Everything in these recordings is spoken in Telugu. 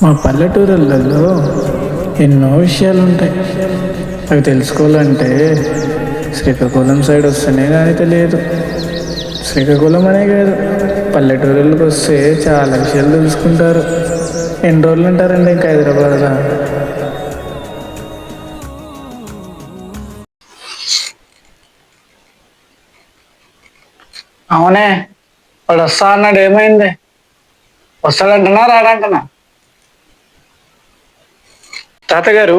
మా పల్లెటూరులలో ఎన్నో విషయాలు ఉంటాయి. అవి తెలుసుకోవాలంటే శ్రీకాకుళం సైడ్ వస్తేనే కానీ తెలియదు. శ్రీకాకుళం అనే కాదు, పల్లెటూరులకు వస్తే చాలా విషయాలు తెలుసుకుంటారు. ఎన్ని రోజులు ఉంటారండి ఇంకా హైదరాబాద్లో? అవునే, వాడు వస్తా అన్నాడు, ఏమైంది? వస్తాడంటున్నా రాడంటున్నా? తాతగారు,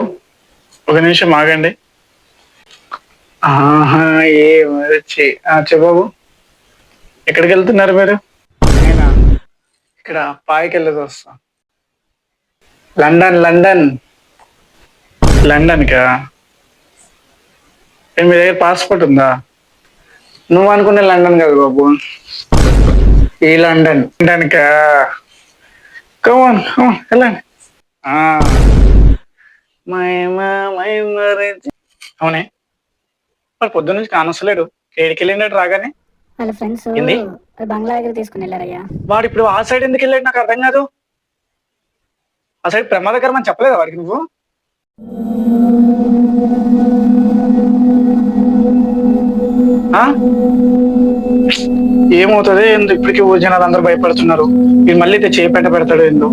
ఒక నిమిషం ఆగండి. ఆహా, చెప్పబాబు, ఎక్కడికి వెళ్తున్నారు మీరు? నేనా? ఇక్కడ పాయికి వెళ్ళేది వస్తా. London London. లండన్కా? మీ దగ్గర పాస్పోర్ట్ ఉందా? నువ్వు అనుకునే లండన్ కాదు బాబు, ఈ లండన్. లండన్కా? కమాన్ కమాన్ వెళ్ళండి. అవునే, మరి పొద్దున్న నుంచి కానొస్తలేడు, ఏడికి వెళ్ళినట్టు రాగానే? వాళ్ళ ఫ్రెండ్స్ ఏంది? బంగ్లా దగ్గర తీసుకుని వెళ్ళారయ్యా. వాడు ఇప్పుడు ఆ సైడ్ ఎందుకు వెళ్ళాడు నాకు అర్థం కాదు. ఆ సైడ్ ప్రమాదకరం అని చెప్పలేదా వాడికి నువ్వు? ఆ? ఏమవుతుంది ఏందో, ఇప్పటికీ ఊరు జనాలు అందరూ భయపడుతున్నారు. వీడు మళ్ళీ చేపెట్ట పెడతాడు ఏందో.